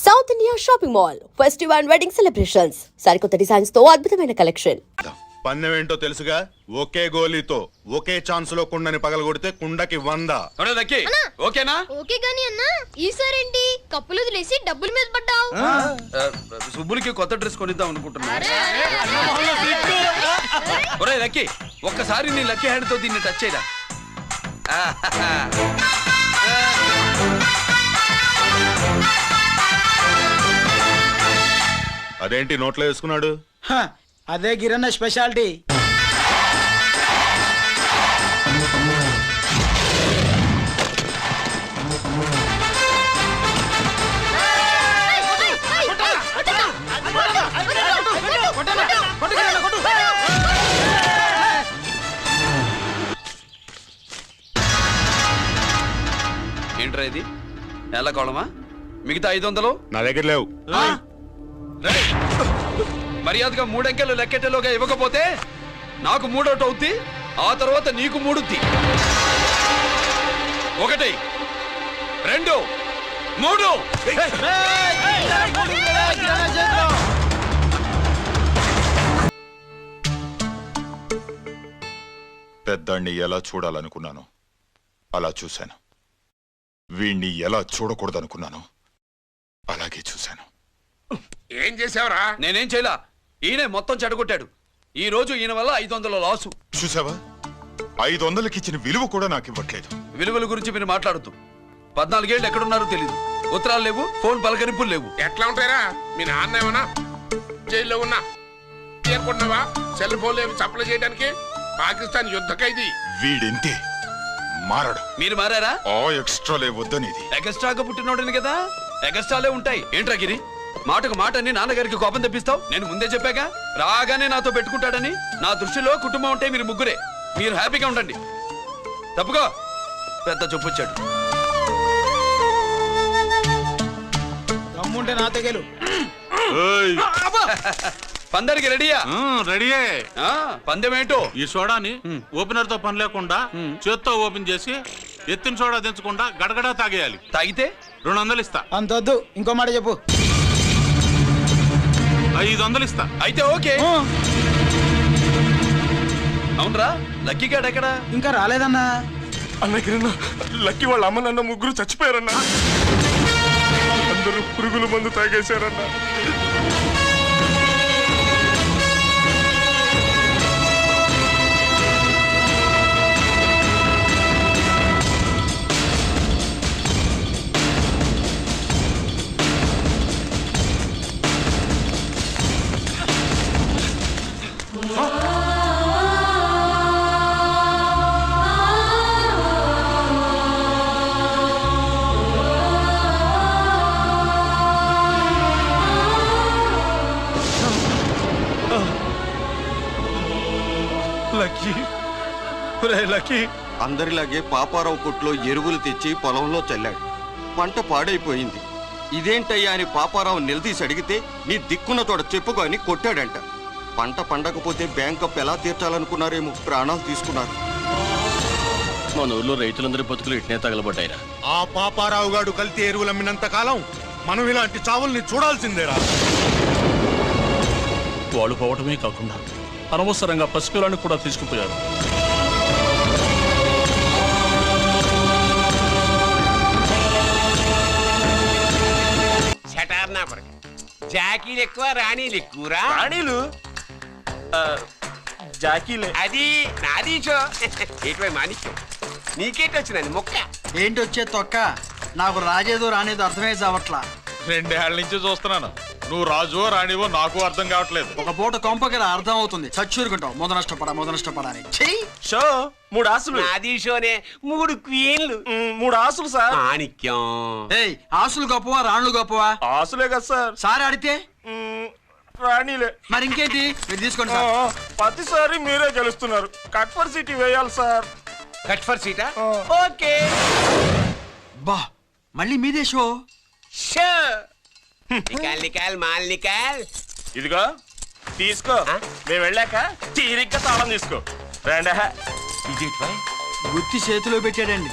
South India shopping mall festival and wedding celebrations సరికొత్త designs తో అద్భుతమైన కలెక్షన్. పందెం ఏంటో తెలుసుగా, ఒకే గోలీతో ఒకే ఛాన్స్ లో కుండని పగలగొడితే కుండకి 100. ఓకేనా? ఓకే గాని అన్న ఈసారేంటి కప్పులు వదిలేసి డబ్బుల మీద పడ్డావు? సుబ్బులకి కొత్త డ్రెస్ కొనిద్దాం అనుకుంటున్నా. ఒరే లక్కీ, ఒక్కసారి నీ లక్కీ హ్యాండ్ తో దీన్ని టచ్ చేయరా. అదేంటి నోట్లో వేసుకున్నాడు? అదే గిరన్న స్పెషాలిటీ. ఏంట్రా ఇది? నెల కోళమా? మిగతా 500 నా దగ్గర లేవు. మర్యాదగా 3 అంకెలు లెక్కెట్టలోగా ఇవ్వకపోతే నాకు 3 అవుద్ది, ఆ తర్వాత నీకు 3. 1 2 3. పెద్దాన్ని ఎలా చూడాలనుకున్నాను అలా చూశాను, వీణ్ణి ఎలా చూడకూడదనుకున్నాను అలాగే చూశాను. ఏం చేసావురా? నేనేం చేయలా, ఈయనే మొత్తం చెడగొట్టాడు. ఈ రోజు ఈయన వల్ల 500 లాసు. చూసావా, 500కి ఇచ్చిన విలువ కూడా నాకు ఇవ్వట్లేదు. విలువల గురించి మీరు మాట్లాడుతూ 14 ఏళ్ళు ఎక్కడున్నారో తెలీదు. ఉత్తరాలు లేవు, ఫోన్ పలకరింపులు లేవు. ఎట్లా ఉంటారా? మీ నాన్న ఏమన్నా జైల్లో ఉన్నా తీరుకుంటున్నావా? సెల్ ఫోన్ లేవు సప్లై చేయడానికి. పాకిస్తాన్ యుద్ధ ఖైదీ. వీడింతే మారడు. మీరు మారారా? ఎక్స్ట్రాలే వద్దనేది. ఎగస్ట్రాగా పుట్టినోడని కదా, ఎగస్ట్రాలే ఉంటాయి. ఏంట్రా గిరి, మాటకు మాట అని నాన్నగారికి కోపం తెప్పిస్తావు? నేను ముందే చెప్పాగా రాగానే నాతో పెట్టుకుంటాడని. నా దృష్టిలో కుటుంబం అంటే మీరు ముగ్గురే. మీరు హ్యాపీగా ఉండండి. తప్పుకో, పెద్ద చొప్పొచ్చాడు. దమ్ముంటే నా తెగలు. పందరికి రెడీయా? రెడీయే. పందెమేంటో? ఈ సోడాని ఓపెనర్ తో పని లేకుండా చేత్తో ఓపెన్ చేసి ఎత్తిన సోడా దించకుండా గడగడా తాగేయాలి. తాగితే 200 ఇస్తా. అంతొద్దు, ఇంకో మాట చెప్పు. 500 ఇస్తా. అయితే ఓకే. అవునరా, లక్కీ గాడు ఎక్కడా? ఇంకా రాలేదన్నా. అన్నగిరన్నా, లక్కీ వాళ్ళ అమ్మ నాన్న ముగ్గురు చచ్చిపోయారన్నా. అందరూ పురుగుల మందు తాగేశారన్నా. లక్కీ అందరిలాగే పాపారావు కొట్లో ఎరువులు తెచ్చి పొలంలో చల్లాడు. పంట పాడైపోయింది. ఇదేంటయ్యా అని పాపారావు నిలదీసి అడిగితే నీ దిక్కున్న తోడ చెప్పుకో అని కొట్టాడంట. పంట పండకపోతే బ్యాంక్ అప్పు ఎలా తీర్చాలనుకున్నారేమో ప్రాణాలు తీసుకున్నారు. మన ఊర్లో రైతులందరి బతుకులు ఇట్నే తగలబడ్డాయిరా. ఆ పాపారావు గాడు కల్తీ ఎరువులు అమ్మినంత కాలం మనం ఇలాంటి చావుల్ని చూడాల్సిందేరా. వాళ్ళు పోవటమే కాకుండా అనవసరంగా పసిపిల్లని కూడా తీసుకుపోయారు. జాకీలు ఎక్కువ, రాణీలు ఎక్కువరా? రాణీలు జాకీలే. అది నాది షో. ఏటివై మాణిక్యం, నీకేటి వచ్చిందండి మొక్క? ఏంటి వచ్చే తొక్క? నాకు రాజేదో రానేదో అర్థమే చావట్లా. 2 ఏళ్ల నుంచి చూస్తున్నాను. నువ్వు రాజువో రాణివో నాకు అర్థం కావట్లేదు. ఒక పూట కొంపకి అర్థం అవుతుంది. చచ్చూరుకుంటావు. మొద నష్టపడాలి. షో 3 ఆసులు. నాది షోనే 3 క్వీన్లు. 3 ఆసులు సార్. మాణిక్యం. ఏయ్, ఆసులు గొప్పవా రాణులు గొప్పవా? ఆసులే కదా సార్. సార్ ఆడితే రాణిలే. మరి ఇంకేంటి, మీరు తీసుకోండి సార్. ప్రతిసారి మీరే గెలుస్తున్నారు. కట్ ఫర్ సిటీ వేయాలి sir. Cut for seat? Okay. బా, మళ్ళీ మీదే షో. షో నికాల్ మాల్ నికాల్. ఇదిగో తీసుకో. మేము వెళ్ళాక తీరిగ్గా తాళం తీసుకో. రండి. గుత్తి చేతిలో పెట్టాడండి.